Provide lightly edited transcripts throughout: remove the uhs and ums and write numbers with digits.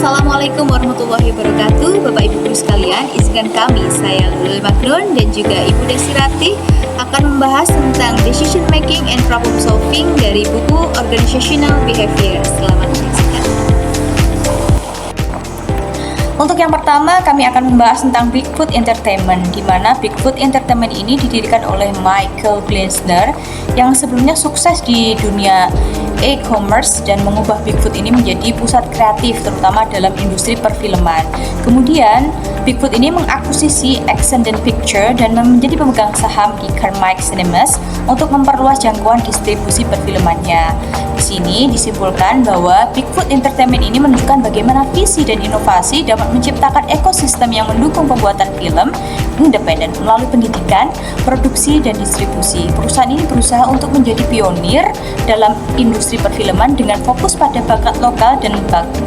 Assalamualaikum warahmatullahi wabarakatuh. Bapak Ibu Guru sekalian, izinkan kami, saya Lulul Magnun dan juga Ibu Desirati akan membahas tentang decision making and problem solving dari buku Organizational Behavior. Selamat menyaksikan. Untuk yang pertama, kami akan membahas tentang Bigfoot Entertainment, di mana Bigfoot Entertainment ini didirikan oleh Michael Gleisner yang sebelumnya sukses di dunia e-commerce dan mengubah Bigfoot ini menjadi pusat kreatif, terutama dalam industri perfilman. Kemudian, Bigfoot ini mengakuisisi Ascendant Picture dan menjadi pemegang saham di Carmike Cinemas untuk memperluas jangkauan distribusi perfilmannya. Di sini disimpulkan bahwa Bigfoot Entertainment ini menunjukkan bagaimana visi dan inovasi dapat menciptakan ekosistem yang mendukung pembuatan film independen melalui pendidikan, produksi, dan distribusi. Perusahaan ini berusaha untuk menjadi pionir dalam industri perfilman dengan fokus pada bakat lokal dan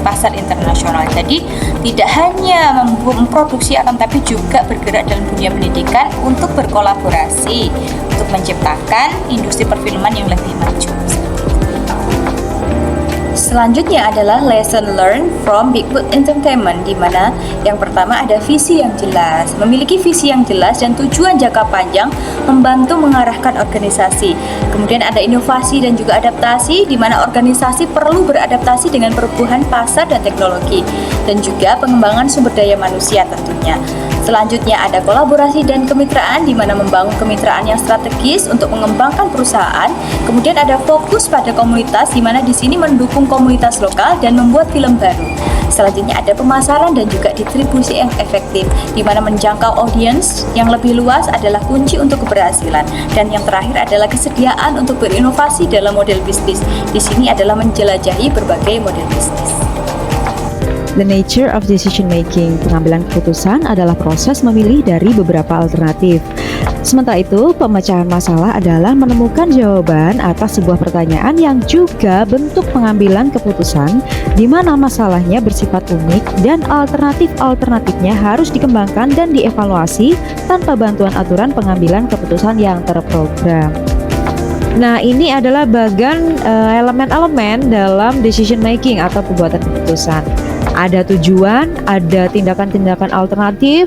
pasar internasional. Jadi, tidak hanya memproduksi akan tapi juga bergerak dalam dunia pendidikan untuk berkolaborasi untuk menciptakan industri perfilman yang lebih maju. Selanjutnya adalah lesson learned from Bigfoot Entertainment, di mana yang pertama ada visi yang jelas. Memiliki visi yang jelas dan tujuan jangka panjang membantu mengarahkan organisasi. Kemudian ada inovasi dan juga adaptasi, di mana organisasi perlu beradaptasi dengan perubahan pasar dan teknologi, dan juga pengembangan sumber daya manusia tentunya. Selanjutnya ada kolaborasi dan kemitraan, di mana membangun kemitraan yang strategis untuk mengembangkan perusahaan. Kemudian ada fokus pada komunitas, di mana di sini mendukung komunitas lokal dan membuat film baru. Selanjutnya ada pemasaran dan juga distribusi yang efektif, di mana menjangkau audiens yang lebih luas adalah kunci untuk keberhasilan. Dan yang terakhir adalah kesediaan untuk berinovasi dalam model bisnis. Di sini adalah menjelajahi berbagai model bisnis. The nature of decision making, pengambilan keputusan adalah proses memilih dari beberapa alternatif. Sementara itu, pemecahan masalah adalah menemukan jawaban atas sebuah pertanyaan yang juga bentuk pengambilan keputusan, di mana masalahnya bersifat unik dan alternatif-alternatifnya harus dikembangkan dan dievaluasi tanpa bantuan aturan pengambilan keputusan yang terprogram. Nah, ini adalah bagian elemen-elemen dalam decision making atau pembuatan keputusan. Ada tujuan, ada tindakan-tindakan alternatif,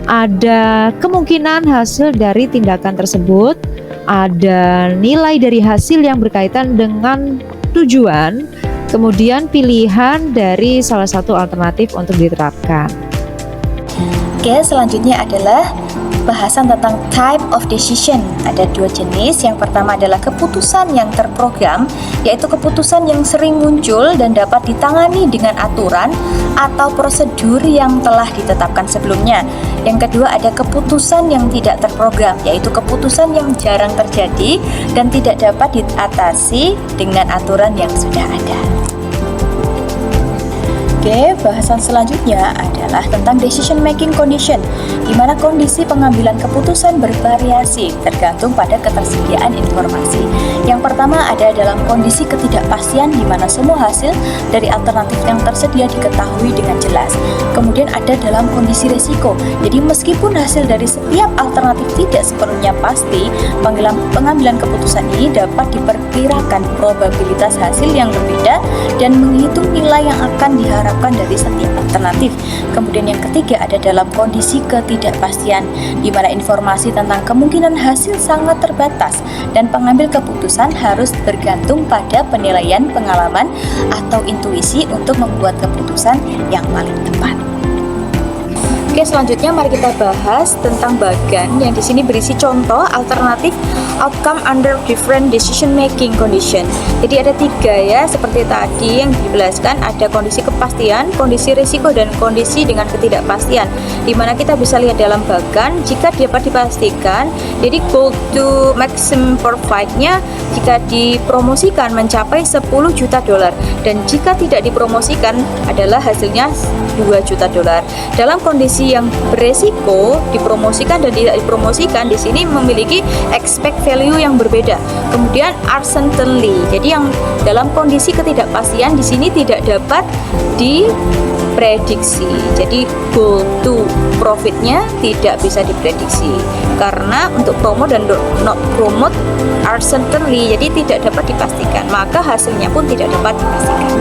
ada kemungkinan hasil dari tindakan tersebut, ada nilai dari hasil yang berkaitan dengan tujuan, kemudian pilihan dari salah satu alternatif untuk diterapkan. Oke, selanjutnya adalah bahasan tentang type of decision. Ada dua jenis. Yang pertama adalah keputusan yang terprogram, yaitu keputusan yang sering muncul dan dapat ditangani dengan aturan atau prosedur yang telah ditetapkan sebelumnya. Yang kedua ada keputusan yang tidak terprogram, yaitu keputusan yang jarang terjadi dan tidak dapat diatasi dengan aturan yang sudah ada. Oke, bahasan selanjutnya adalah tentang decision making condition, di mana kondisi pengambilan keputusan bervariasi tergantung pada ketersediaan informasi. Yang pertama ada dalam kondisi ketidakpastian, di mana semua hasil dari alternatif yang tersedia diketahui dengan jelas. Kemudian ada dalam kondisi resiko, jadi meskipun hasil dari setiap alternatif tidak sepenuhnya pasti, pengambilan keputusan ini dapat diperkirakan probabilitas hasil yang berbeda dan menghitung nilai yang akan diharapkan dari setiap alternatif. Kemudian yang ketiga ada dalam kondisi ketidakpastian, di mana informasi tentang kemungkinan hasil sangat terbatas dan pengambil keputusan harus bergantung pada penilaian pengalaman atau intuisi untuk membuat keputusan yang paling tepat. Oke, selanjutnya mari kita bahas tentang bagan yang di sini berisi contoh alternatif outcome under different decision making condition. Jadi ada tiga ya, seperti tadi yang dijelaskan, ada kondisi kepastian, kondisi risiko, dan kondisi dengan ketidakpastian. Dimana kita bisa lihat dalam bagan, jika dapat dipastikan, jadi goal to maximum profit-nya jika dipromosikan mencapai 10 juta dolar, dan jika tidak dipromosikan adalah hasilnya 2 juta dolar. Dalam kondisi yang beresiko, dipromosikan dan tidak dipromosikan, di sini memiliki expect value yang berbeda. Kemudian uncertainty, jadi yang dalam kondisi ketidakpastian di sini tidak dapat diprediksi. Jadi goal to profitnya tidak bisa diprediksi karena untuk promote dan not promote uncertainty, jadi tidak dapat dipastikan, maka hasilnya pun tidak dapat dipastikan.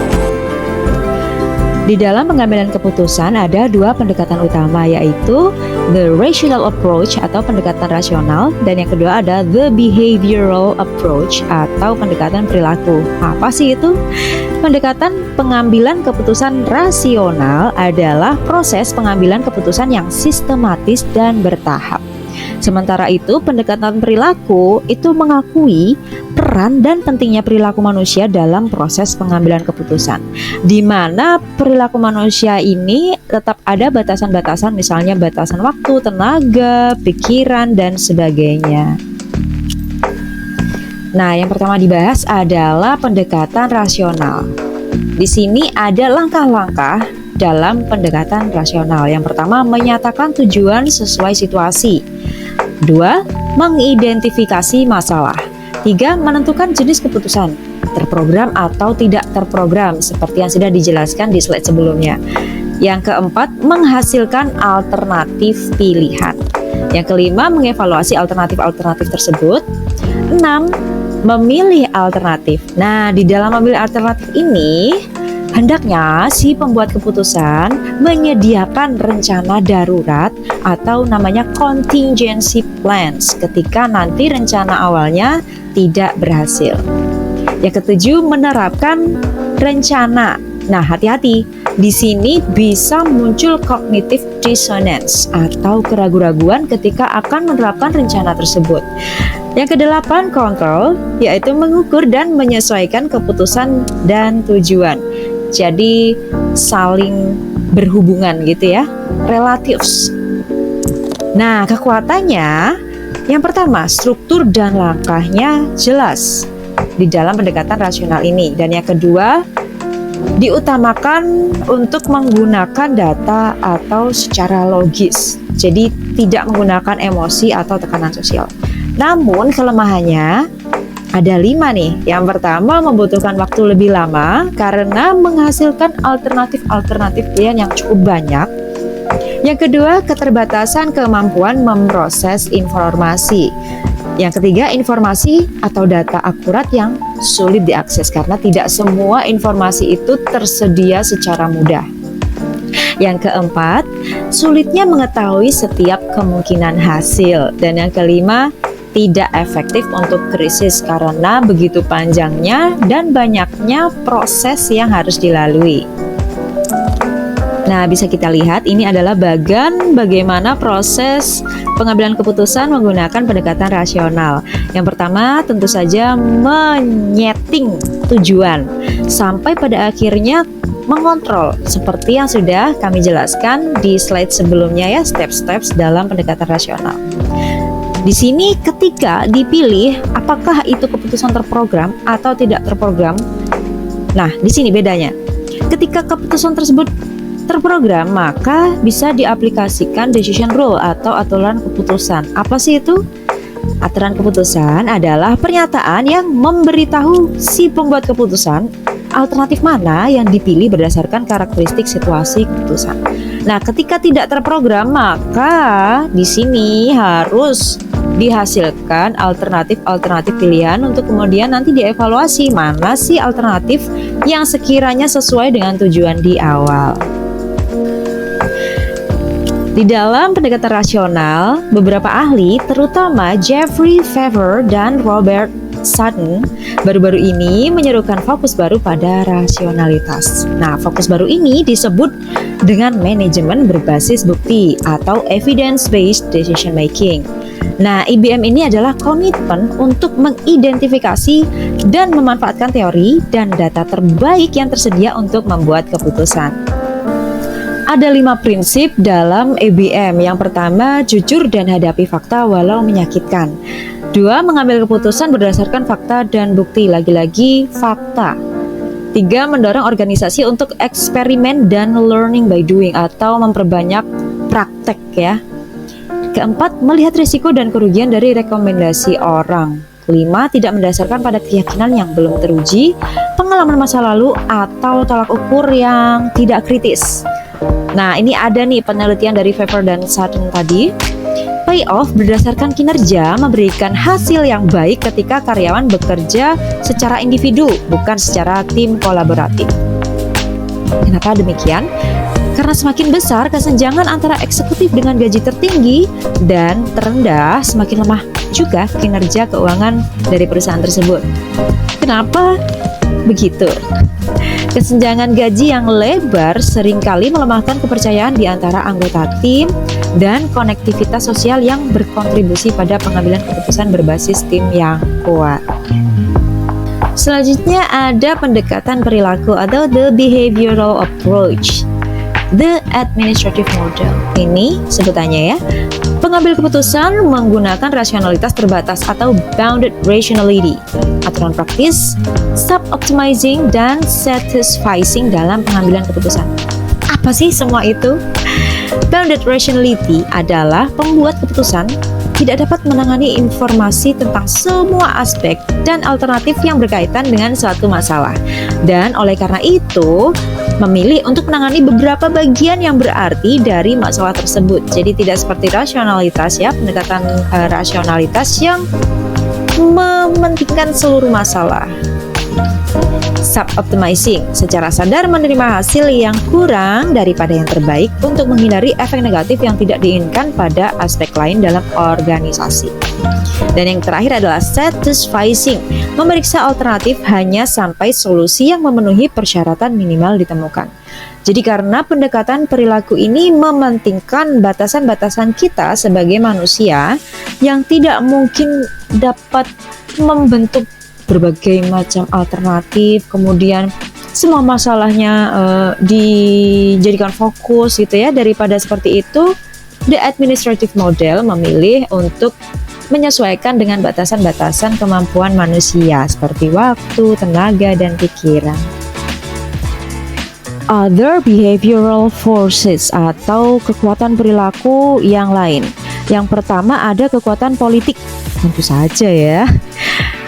Di dalam pengambilan keputusan ada dua pendekatan utama, yaitu the rational approach atau pendekatan rasional, dan yang kedua ada the behavioral approach atau pendekatan perilaku. Apa sih itu? Pendekatan pengambilan keputusan rasional adalah proses pengambilan keputusan yang sistematis dan bertahap. Sementara itu, pendekatan perilaku itu mengakui peran dan pentingnya perilaku manusia dalam proses pengambilan keputusan, di mana perilaku manusia ini tetap ada batasan-batasan, misalnya batasan waktu, tenaga, pikiran, dan sebagainya. Nah, yang pertama dibahas adalah pendekatan rasional. Di sini ada langkah-langkah dalam pendekatan rasional. Yang pertama, menyatakan tujuan sesuai situasi. 2. Mengidentifikasi masalah. 3. Menentukan jenis keputusan, terprogram atau tidak terprogram, seperti yang sudah dijelaskan di slide sebelumnya. Yang keempat, menghasilkan alternatif pilihan. Yang kelima, mengevaluasi alternatif-alternatif tersebut. 6. Memilih alternatif. Nah, di dalam memilih alternatif ini, hendaknya si pembuat keputusan menyediakan rencana darurat atau namanya contingency plans ketika nanti rencana awalnya tidak berhasil. Yang ketujuh, menerapkan rencana. Nah, hati-hati. Di sini bisa muncul cognitive dissonance atau keraguan-raguan ketika akan menerapkan rencana tersebut. Yang kedelapan, control, yaitu mengukur dan menyesuaikan keputusan dan tujuan. Jadi saling berhubungan gitu ya, relatives. Nah, kekuatannya yang pertama, struktur dan langkahnya jelas di dalam pendekatan rasional ini. Dan yang kedua, diutamakan untuk menggunakan data atau secara logis. Jadi tidak menggunakan emosi atau tekanan sosial. Namun kelemahannya ada 5 nih. Yang pertama, membutuhkan waktu lebih lama karena menghasilkan alternatif-alternatif pilihan yang cukup banyak. Yang kedua, keterbatasan kemampuan memproses informasi. Yang ketiga, informasi atau data akurat yang sulit diakses karena tidak semua informasi itu tersedia secara mudah. Yang keempat, sulitnya mengetahui setiap kemungkinan hasil. Dan yang kelima, tidak efektif untuk krisis karena begitu panjangnya dan banyaknya proses yang harus dilalui. Nah, bisa kita lihat ini adalah bagaimana proses pengambilan keputusan menggunakan pendekatan rasional. Yang pertama, tentu saja menyeting tujuan sampai pada akhirnya mengontrol seperti yang sudah kami jelaskan di slide sebelumnya ya, step-steps dalam pendekatan rasional. Di sini ketika dipilih apakah itu keputusan terprogram atau tidak terprogram. Nah, di sini bedanya. Ketika keputusan tersebut terprogram, maka bisa diaplikasikan decision rule atau aturan keputusan. Apa sih itu? Aturan keputusan adalah pernyataan yang memberitahu si pembuat keputusan alternatif mana yang dipilih berdasarkan karakteristik situasi keputusan. Nah, ketika tidak terprogram, maka di sini harus dihasilkan alternatif-alternatif pilihan untuk kemudian nanti dievaluasi mana sih alternatif yang sekiranya sesuai dengan tujuan di awal. Di dalam pendekatan rasional, beberapa ahli, terutama Jeffrey Favre dan Robert Sutton, baru-baru ini menyerukan fokus baru pada rasionalitas. Nah, fokus baru ini disebut dengan manajemen berbasis bukti atau evidence-based decision making. Nah, IBM ini adalah komitmen untuk mengidentifikasi dan memanfaatkan teori dan data terbaik yang tersedia untuk membuat keputusan. Ada 5 prinsip dalam IBM. Yang pertama, jujur dan hadapi fakta walau menyakitkan. 2, mengambil keputusan berdasarkan fakta dan bukti, lagi-lagi fakta. 3, mendorong organisasi untuk eksperimen dan learning by doing atau memperbanyak praktek ya. Keempat, melihat risiko dan kerugian dari rekomendasi orang. 5, tidak mendasarkan pada keyakinan yang belum teruji, pengalaman masa lalu, atau tolak ukur yang tidak kritis. Nah, ini ada nih penelitian dari Favre dan Sutton tadi. Payoff berdasarkan kinerja memberikan hasil yang baik ketika karyawan bekerja secara individu, bukan secara tim kolaboratif. Kenapa demikian? Karena semakin besar kesenjangan antara eksekutif dengan gaji tertinggi dan terendah, semakin lemah juga kinerja keuangan dari perusahaan tersebut. Kenapa begitu? Kesenjangan gaji yang lebar seringkali melemahkan kepercayaan di antara anggota tim dan konektivitas sosial yang berkontribusi pada pengambilan keputusan berbasis tim yang kuat. Selanjutnya ada pendekatan perilaku atau the behavioral approach. The administrative model. Ini sebutannya ya. Pengambil keputusan menggunakan rasionalitas terbatas atau bounded rationality. Aturan praktis, sub-optimizing, dan satisficing dalam pengambilan keputusan. Apa sih semua itu? Bounded rationality adalah pembuat keputusan tidak dapat menangani informasi tentang semua aspek dan alternatif yang berkaitan dengan suatu masalah. Dan oleh karena itu, memilih untuk menangani beberapa bagian yang berarti dari masalah tersebut. Jadi tidak seperti rasionalitas ya, pendekatan rasionalitas yang mementingkan seluruh masalah. Sub-optimizing, secara sadar menerima hasil yang kurang daripada yang terbaik untuk menghindari efek negatif yang tidak diinginkan pada aspek lain dalam organisasi. Dan yang terakhir adalah satisficing, memeriksa alternatif hanya sampai solusi yang memenuhi persyaratan minimal ditemukan. Jadi karena pendekatan perilaku ini mementingkan batasan-batasan kita sebagai manusia yang tidak mungkin dapat membentuk berbagai macam alternatif, kemudian semua masalahnya dijadikan fokus gitu ya. Daripada seperti itu, the administrative model memilih untuk menyesuaikan dengan batasan-batasan kemampuan manusia seperti waktu, tenaga, dan pikiran. Other behavioral forces atau kekuatan perilaku yang lain. Yang pertama ada kekuatan politik, tentu saja ya.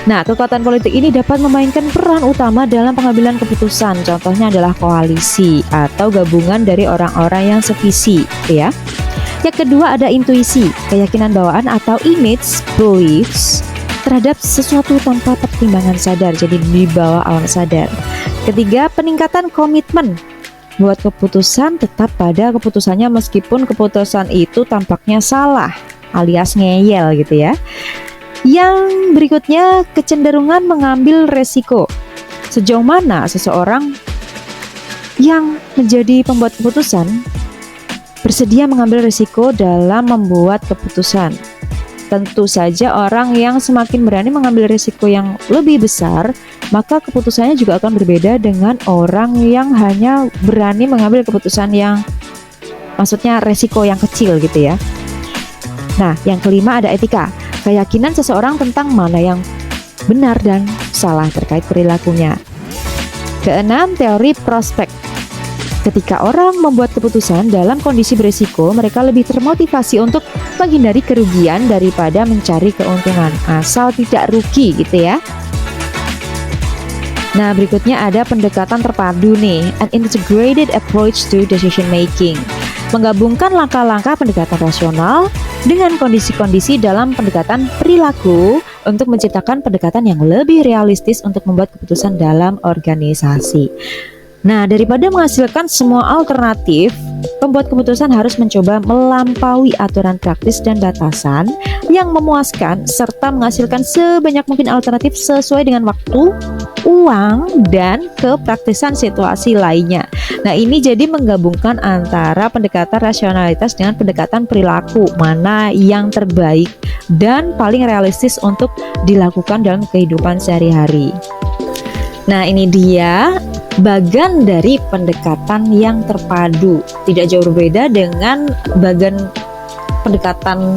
Nah, kekuatan politik ini dapat memainkan peran utama dalam pengambilan keputusan. Contohnya adalah koalisi atau gabungan dari orang-orang yang sevisi, ya. Yang kedua ada intuisi, keyakinan bawaan atau image beliefs terhadap sesuatu tanpa pertimbangan sadar, jadi di bawah alam sadar. Ketiga, peningkatan komitmen. Buat keputusan tetap pada keputusannya meskipun keputusan itu tampaknya salah, alias ngeyel gitu ya. Yang berikutnya, kecenderungan mengambil resiko. Sejauh mana seseorang yang menjadi pembuat keputusan bersedia mengambil resiko dalam membuat keputusan. Tentu saja orang yang semakin berani mengambil resiko yang lebih besar, maka keputusannya juga akan berbeda dengan orang yang hanya berani mengambil keputusan yang maksudnya resiko yang kecil gitu ya. Nah, yang kelima ada etika. Keyakinan seseorang tentang mana yang benar dan salah terkait perilakunya. Keenam, teori prospek. Ketika orang membuat keputusan dalam kondisi berisiko, mereka lebih termotivasi untuk menghindari kerugian daripada mencari keuntungan, asal tidak rugi gitu ya. Nah, berikutnya ada pendekatan terpadu nih, an integrated approach to decision making. Menggabungkan langkah-langkah pendekatan rasional dengan kondisi-kondisi dalam pendekatan perilaku untuk menciptakan pendekatan yang lebih realistis untuk membuat keputusan dalam organisasi. Nah, daripada menghasilkan semua alternatif, pembuat keputusan harus mencoba melampaui aturan praktis dan batasan yang memuaskan serta menghasilkan sebanyak mungkin alternatif sesuai dengan waktu, uang, dan kepraktisan situasi lainnya. Nah, ini jadi menggabungkan antara pendekatan rasionalitas dengan pendekatan perilaku, mana yang terbaik dan paling realistis untuk dilakukan dalam kehidupan sehari-hari. Nah, ini dia bagan dari pendekatan yang terpadu. Tidak jauh berbeda dengan bagan pendekatan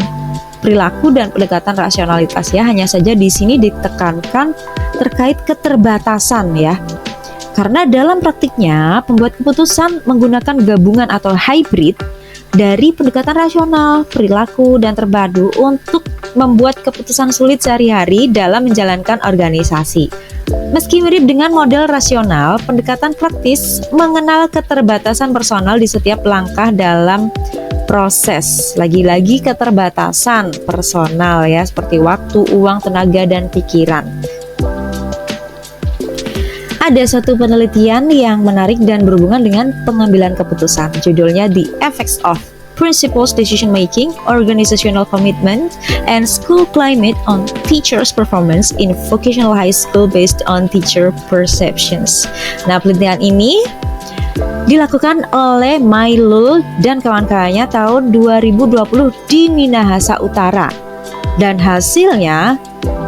perilaku dan pendekatan rasionalitas ya. Hanya saja di sini ditekankan terkait keterbatasan ya. Karena dalam praktiknya pembuat keputusan menggunakan gabungan atau hybrid dari pendekatan rasional, perilaku, dan terpadu untuk membuat keputusan sulit sehari-hari dalam menjalankan organisasi. Meski mirip dengan model rasional, pendekatan praktis mengenal keterbatasan personal di setiap langkah dalam proses. Lagi-lagi keterbatasan personal ya, seperti waktu, uang, tenaga, dan pikiran. Ada satu penelitian yang menarik dan berhubungan dengan pengambilan keputusan. Judulnya The Effects of Principals Decision Making, Organizational Commitment, and School Climate on Teachers' Performance in Vocational High School based on Teacher Perceptions. Nah, penelitian ini dilakukan oleh Mailul dan kawan-kawannya tahun 2020 di Minahasa Utara. Dan hasilnya,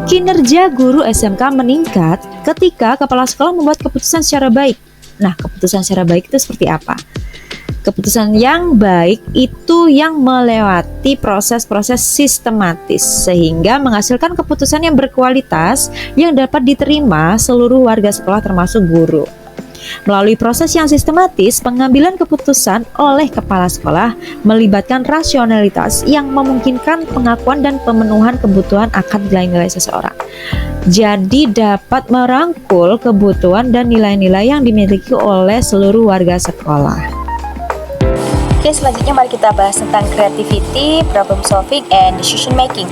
kinerja guru SMK meningkat ketika kepala sekolah membuat keputusan secara baik. Nah, keputusan secara baik itu seperti apa? Keputusan yang baik itu yang melewati proses-proses sistematis sehingga menghasilkan keputusan yang berkualitas yang dapat diterima seluruh warga sekolah termasuk guru. Melalui proses yang sistematis, pengambilan keputusan oleh kepala sekolah melibatkan rasionalitas yang memungkinkan pengakuan dan pemenuhan kebutuhan akan nilai-nilai seseorang. Jadi dapat merangkul kebutuhan dan nilai-nilai yang dimiliki oleh seluruh warga sekolah. Oke, selanjutnya mari kita bahas tentang creativity, problem solving, and decision making,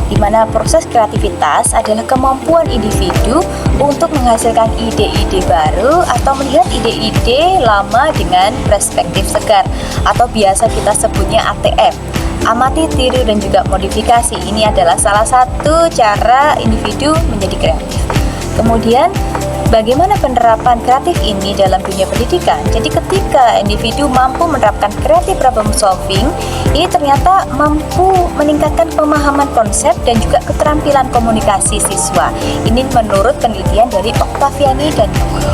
di mana proses kreativitas adalah kemampuan individu untuk menghasilkan ide-ide baru atau melihat ide-ide lama dengan perspektif segar, atau biasa kita sebutnya ATM. Amati, tiru, dan juga modifikasi. Ini adalah salah satu cara individu menjadi kreatif. Kemudian, bagaimana penerapan kreatif ini dalam dunia pendidikan? Jadi ketika individu mampu menerapkan creative problem solving, ini ternyata mampu meningkatkan pemahaman konsep dan juga keterampilan komunikasi siswa. Ini menurut penelitian dari Octaviani dan Null.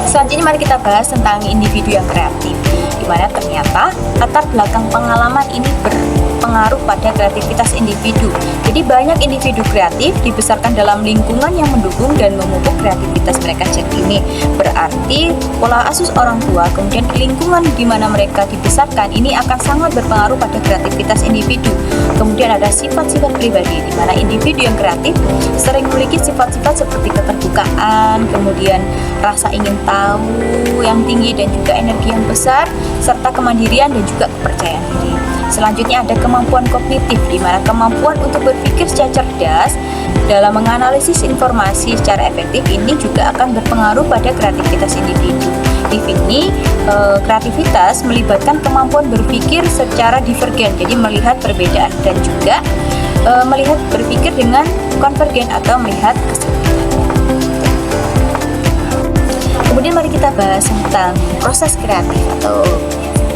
Selanjutnya mari kita bahas tentang individu yang kreatif, di mana ternyata latar belakang pengalaman ini berpengaruh pada kreativitas individu. Jadi banyak individu kreatif dibesarkan dalam lingkungan yang mendukung dan memupuk kreativitas mereka. Jadi ini berarti pola asuh orang tua, kemudian lingkungan di mana mereka dibesarkan ini akan sangat berpengaruh pada kreativitas individu. Kemudian ada sifat-sifat pribadi, di mana individu yang kreatif sering memiliki sifat-sifat seperti keterbukaan, kemudian rasa ingin tahu yang tinggi dan juga energi yang besar, serta kemandirian dan juga kepercayaan diri. Selanjutnya ada kemampuan kognitif, di mana kemampuan untuk berpikir secara cerdas dalam menganalisis informasi secara efektif ini juga akan berpengaruh pada kreativitas individu. Di sini kreativitas melibatkan kemampuan berpikir secara divergen, jadi melihat perbedaan dan juga melihat berpikir dengan konvergen atau melihat keseimbangan. Kemudian mari kita bahas tentang proses kreatif atau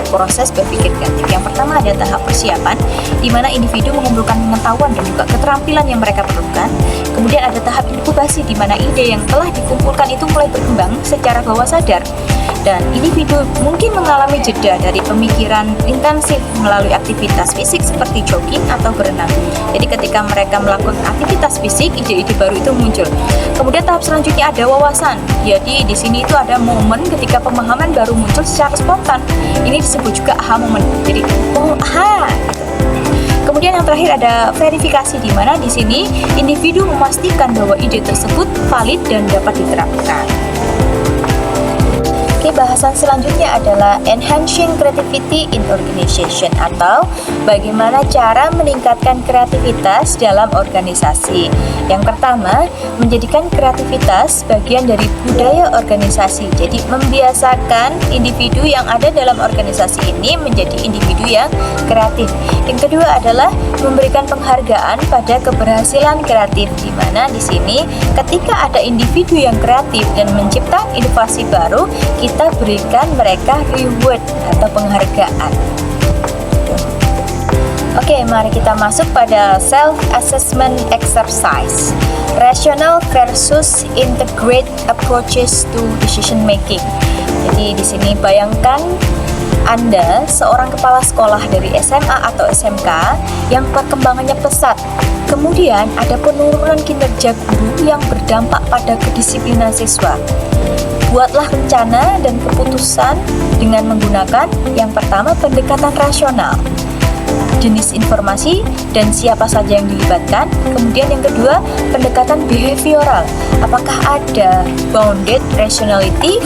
proses berpikir kreatif. Yang pertama ada tahap persiapan, di mana individu mengumpulkan pengetahuan dan juga keterampilan yang mereka perlukan. Kemudian ada tahap inkubasi, di mana ide yang telah dikumpulkan itu mulai berkembang secara bawah sadar. Dan individu mungkin mengalami jeda dari pemikiran intensif melalui aktivitas fisik seperti jogging atau berenang. Jadi ketika mereka melakukan aktivitas fisik, ide-ide baru itu muncul. Kemudian tahap selanjutnya ada wawasan. Jadi di sini itu ada momen ketika pemahaman baru muncul secara spontan. Ini disebut juga aha moment. Jadi aha. Kemudian yang terakhir ada verifikasi, di mana di sini individu memastikan bahwa ide tersebut valid dan dapat diterapkan. Oke, bahasan selanjutnya adalah enhancing creativity in organization, atau bagaimana cara meningkatkan kreativitas dalam organisasi. Yang pertama, menjadikan kreativitas bagian dari budaya organisasi. Jadi membiasakan individu yang ada dalam organisasi ini menjadi individu yang kreatif. Yang kedua adalah memberikan penghargaan pada keberhasilan kreatif, di mana di sini ketika ada individu yang kreatif dan menciptakan inovasi baru, kita berikan mereka reward atau penghargaan. Oke, mari kita masuk pada self-assessment exercise. Rational versus integrate approaches to decision making. Jadi di sini bayangkan Anda seorang kepala sekolah dari SMA atau SMK yang perkembangannya pesat. Kemudian ada penurunan kinerja guru yang berdampak pada kedisiplinan siswa. Buatlah rencana dan keputusan dengan menggunakan yang pertama pendekatan rasional, jenis informasi dan siapa saja yang dilibatkan. Kemudian yang kedua pendekatan behavioral, apakah ada bounded rationality,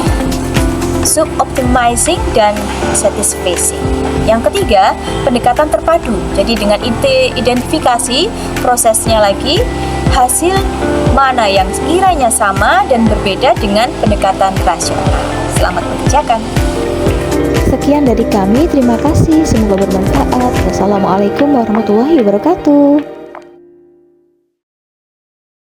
sub-optimizing, dan satisfying. Yang ketiga pendekatan terpadu, jadi dengan identifikasi prosesnya lagi, hasil mana yang sekiranya sama dan berbeda dengan pendekatan rasional. Selamat mengerjakan. Sekian dari kami, terima kasih, semoga bermanfaat. Wassalamualaikum warahmatullahi wabarakatuh.